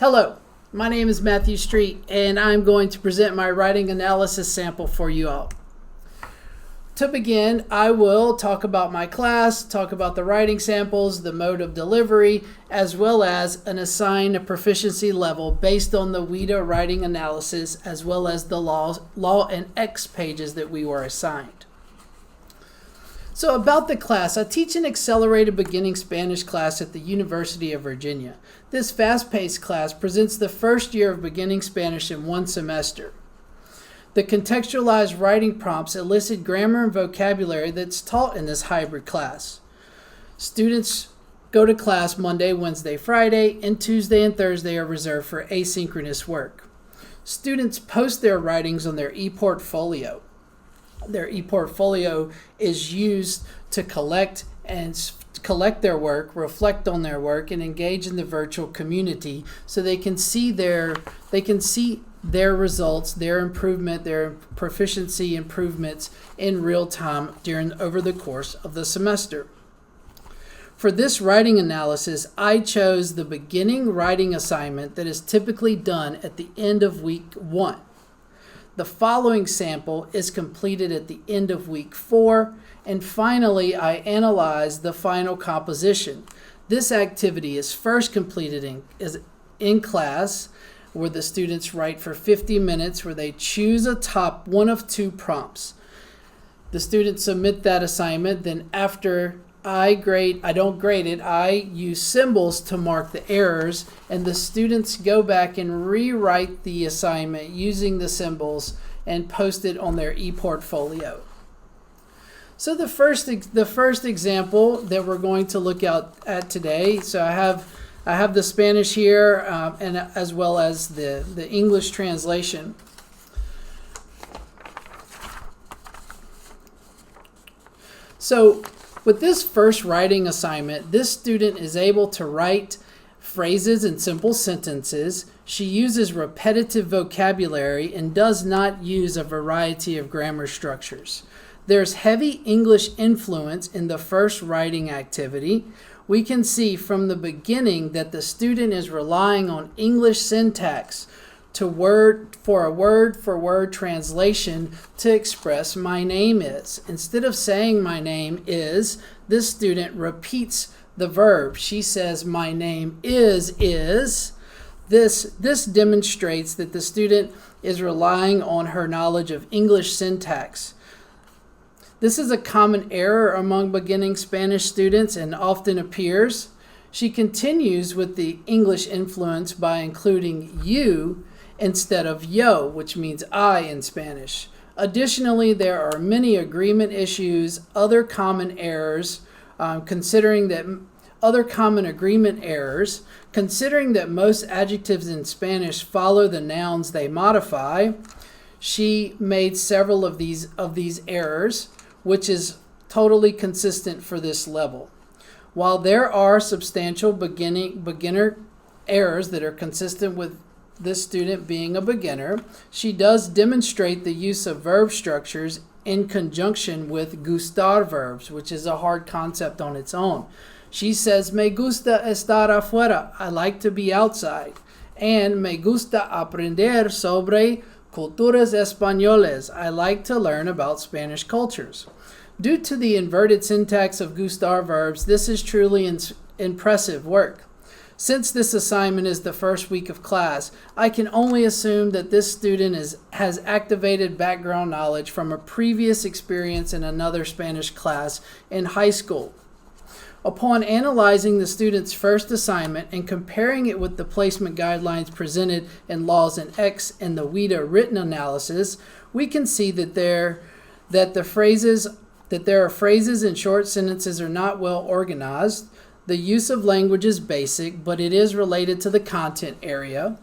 Hello, my name is Matthew Street, and I'm going to present my writing analysis sample for you all. To begin, I will talk about my class, talk about the writing samples, the mode of delivery, as well as assign a proficiency level based on the UVA writing analysis, as well as the law and X pages that we were assigned. So about the class, I teach an accelerated beginning Spanish class at the University of Virginia. This fast-paced class presents the first year of beginning Spanish in one semester. The contextualized writing prompts elicit grammar and vocabulary that's taught in this hybrid class. Students go to class Monday, Wednesday, Friday, and Tuesday and Thursday are reserved for asynchronous work. Students post their writings on their e-portfolio. Their e-portfolio is used to collect their work, reflect on their work, and engage in the virtual community so they can see their results, their improvement, their proficiency improvements in real time over the course of the semester. For this writing analysis, I chose the beginning writing assignment that is typically done at the end of week 1. The following sample is completed at the end of week 4, and finally I analyze the final composition. This activity is first completed in class, where the students write for 50 minutes, where they choose one of 2 prompts. The students submit that assignment, then after I don't grade it, I use symbols to mark the errors, and the students go back and rewrite the assignment using the symbols and post it on their e-portfolio. So the first example that we're going to look at today, so I have the Spanish here and as well as the English translation. So with this first writing assignment, this student is able to write phrases and simple sentences. She uses repetitive vocabulary and does not use a variety of grammar structures. There's heavy English influence in the first writing activity. We can see from the beginning that the student is relying on English syntax for a word-for-word translation to express my name is. Instead of saying my name is, this student repeats the verb. She says my name is. This demonstrates that the student is relying on her knowledge of English syntax. This is a common error among beginning Spanish students and often appears. She continues with the English influence by including you instead of yo, which means I in Spanish. Additionally, there are many agreement issues, other common agreement errors, considering that most adjectives in Spanish follow the nouns they modify. She made several of these errors, which is totally consistent for this level. While there are substantial beginner errors that are consistent with this student being a beginner, she does demonstrate the use of verb structures in conjunction with gustar verbs, which is a hard concept on its own. She says, me gusta estar afuera, I like to be outside, and me gusta aprender sobre culturas españoles, I like to learn about Spanish cultures. Due to the inverted syntax of gustar verbs, this is truly impressive work. Since this assignment is the first week of class, I can only assume that this student has activated background knowledge from a previous experience in another Spanish class in high school. Upon analyzing the student's first assignment and comparing it with the placement guidelines presented in Laws and X and the UVA written analysis, we can see that there are phrases and short sentences are not well organized. The use of language is basic, but it is related to the content area.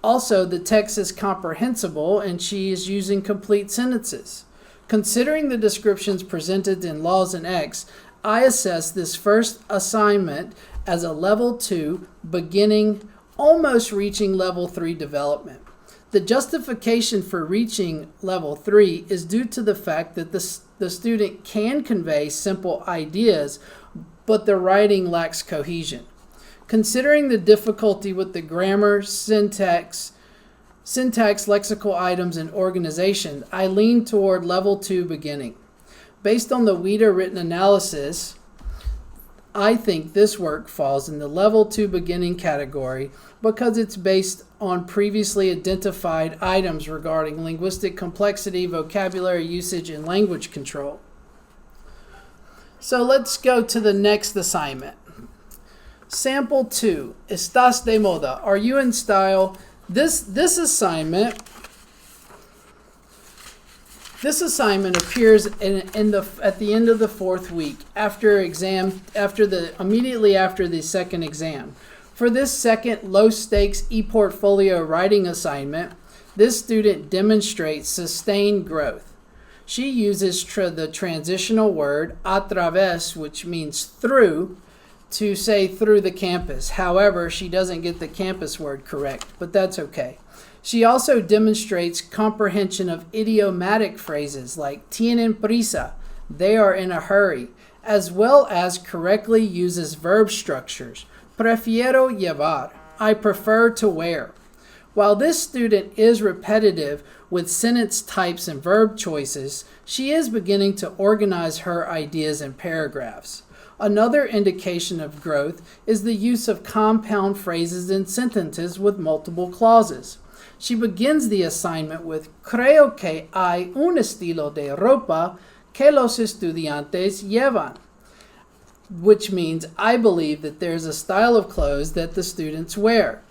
Also, the text is comprehensible and she is using complete sentences. Considering the descriptions presented in Laws and X, I assess this first assignment as a level 2 beginning, almost reaching level 3 development. The justification for reaching level 3 is due to the fact that the student can convey simple ideas, but the writing lacks cohesion. Considering the difficulty with the grammar, syntax, lexical items, and organization, I lean toward level 2 beginning. Based on the UVA written analysis, I think this work falls in the level 2 beginning category because it's based on previously identified items regarding linguistic complexity, vocabulary usage, and language control. So let's go to the next assignment. Sample 2, ¿Estás de moda? Are you in style? This assignment appears at the end of the 4th week immediately after the second exam. For this second low-stakes e-portfolio writing assignment, this student demonstrates sustained growth. She uses the transitional word a través, which means through, to say through the campus. However, she doesn't get the campus word correct, but that's okay. She also demonstrates comprehension of idiomatic phrases like tienen prisa, they are in a hurry, as well as correctly uses verb structures. Prefiero llevar, I prefer to wear. While this student is repetitive with sentence types and verb choices, she is beginning to organize her ideas in paragraphs. Another indication of growth is the use of compound phrases in sentences with multiple clauses. She begins the assignment with Creo que hay un estilo de ropa que los estudiantes llevan, which means I believe that there's a style of clothes that the students wear.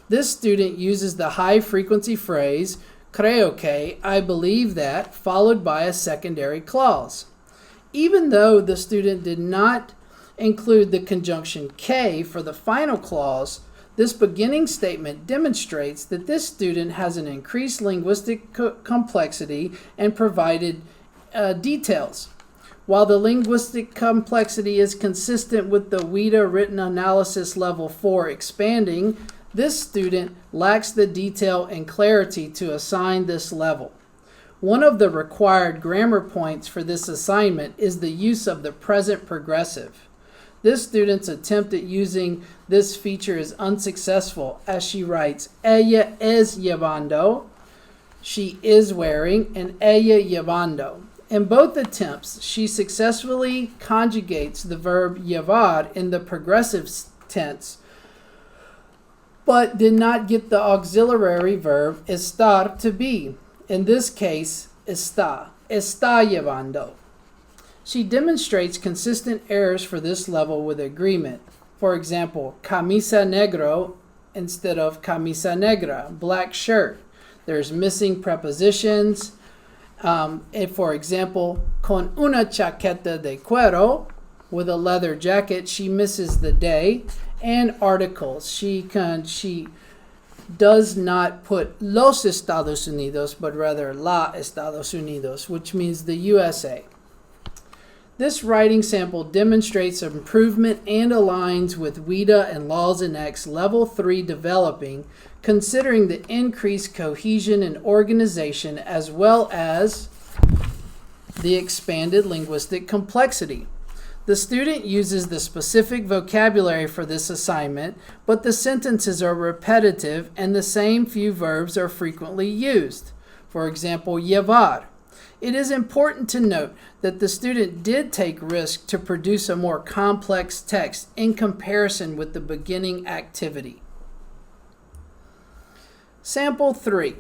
This student uses the high-frequency phrase Creo que, I believe that, followed by a secondary clause. Even though the student did not include the conjunction que for the final clause, this beginning statement demonstrates that this student has an increased linguistic complexity and provided details. While the linguistic complexity is consistent with the UVA written analysis level 4 expanding, this student lacks the detail and clarity to assign this level. One of the required grammar points for this assignment is the use of the present progressive. This student's attempt at using this feature is unsuccessful as she writes, ella es llevando, she is wearing, and ella llevando. In both attempts, she successfully conjugates the verb llevar in the progressive tense, but did not get the auxiliary verb estar to be. In this case, está llevando. She demonstrates consistent errors for this level with agreement. For example, camisa negro instead of camisa negra, black shirt. There's missing prepositions. For example, con una chaqueta de cuero, with a leather jacket, she misses the day. And articles. She does not put los Estados Unidos, but rather la Estados Unidos, which means the USA. This writing sample demonstrates improvement and aligns with UVA and Laws and X Level 3 developing, considering the increased cohesion and organization as well as the expanded linguistic complexity. The student uses the specific vocabulary for this assignment, but the sentences are repetitive and the same few verbs are frequently used. For example, llevar. It is important to note that the student did take risk to produce a more complex text in comparison with the beginning activity. Sample 3.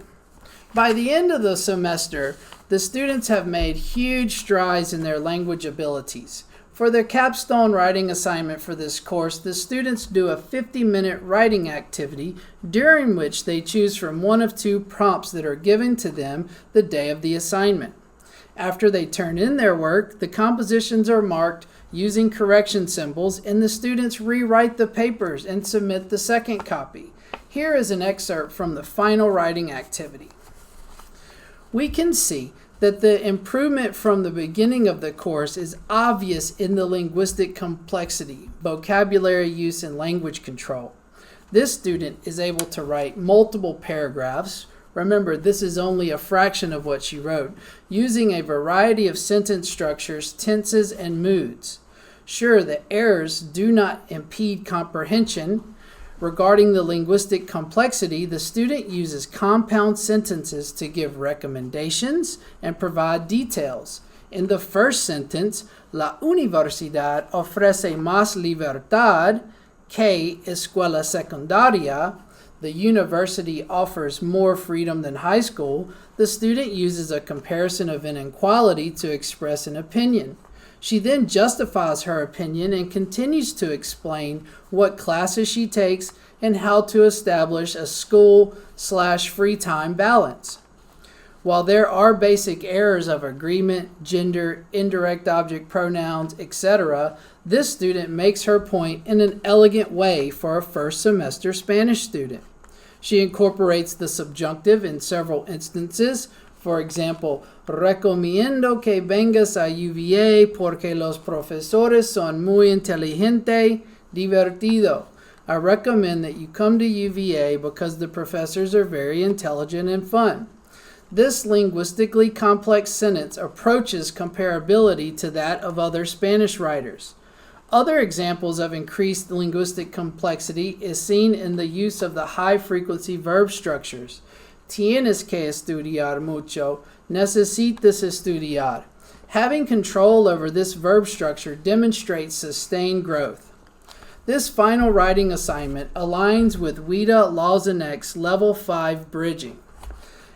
By the end of the semester, the students have made huge strides in their language abilities. For their capstone writing assignment for this course, the students do a 50-minute writing activity during which they choose from one of two prompts that are given to them the day of the assignment. After they turn in their work, the compositions are marked using correction symbols and the students rewrite the papers and submit the second copy. Here is an excerpt from the final writing activity. We can see that the improvement from the beginning of the course is obvious in the linguistic complexity, vocabulary use, and language control. This student is able to write multiple paragraphs. Remember, this is only a fraction of what she wrote, using a variety of sentence structures, tenses, and moods. Sure, the errors do not impede comprehension. Regarding the linguistic complexity, the student uses compound sentences to give recommendations and provide details. In the first sentence, la universidad ofrece más libertad que escuela secundaria. The university offers more freedom than high school. The student uses a comparison of inequality to express an opinion. She then justifies her opinion and continues to explain what classes she takes and how to establish a school/free time balance. While there are basic errors of agreement, gender, indirect object pronouns, etc., this student makes her point in an elegant way for a first semester Spanish student. She incorporates the subjunctive in several instances. For example, recomiendo que vengas a UVA porque los profesores son muy inteligente, divertido. I recommend that you come to UVA because the professors are very intelligent and fun. This linguistically complex sentence approaches comparability to that of other Spanish writers. Other examples of increased linguistic complexity is seen in the use of the high-frequency verb structures. Tienes que estudiar mucho. Necesitas estudiar. Having control over this verb structure demonstrates sustained growth. This final writing assignment aligns with Ouida Lauzenek's Level 5 bridging.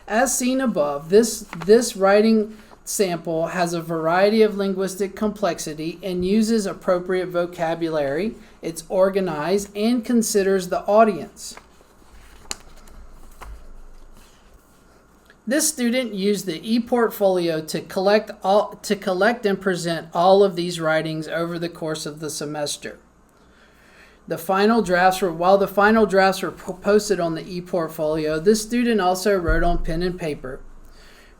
As seen above, this writing sample has a variety of linguistic complexity and uses appropriate vocabulary. It's organized and considers the audience. This student used the e-portfolio to collect and present all of these writings over the course of the semester. While the final drafts were posted on the e-portfolio, this student also wrote on pen and paper.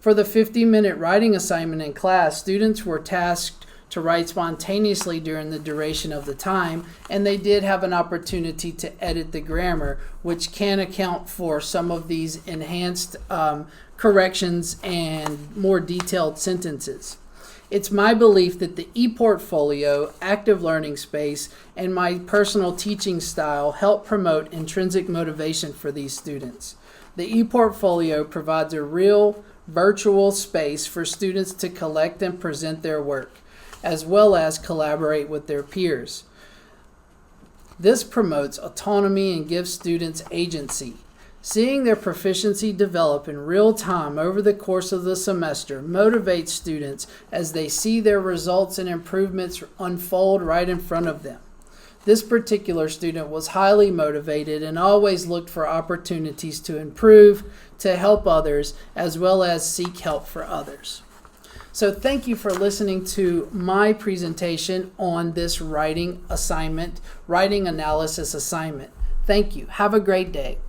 For the 50-minute writing assignment in class, students were tasked to write spontaneously during the duration of the time, and they did have an opportunity to edit the grammar, which can account for some of these enhanced corrections and more detailed sentences. It's my belief that the e-portfolio, active learning space, and my personal teaching style help promote intrinsic motivation for these students. The e-portfolio provides a real virtual space for students to collect and present their work, as well as collaborate with their peers. This promotes autonomy and gives students agency. Seeing their proficiency develop in real time over the course of the semester motivates students as they see their results and improvements unfold right in front of them. This particular student was highly motivated and always looked for opportunities to improve, to help others, as well as seek help for others. So thank you for listening to my presentation on this writing analysis assignment. Thank you. Have a great day.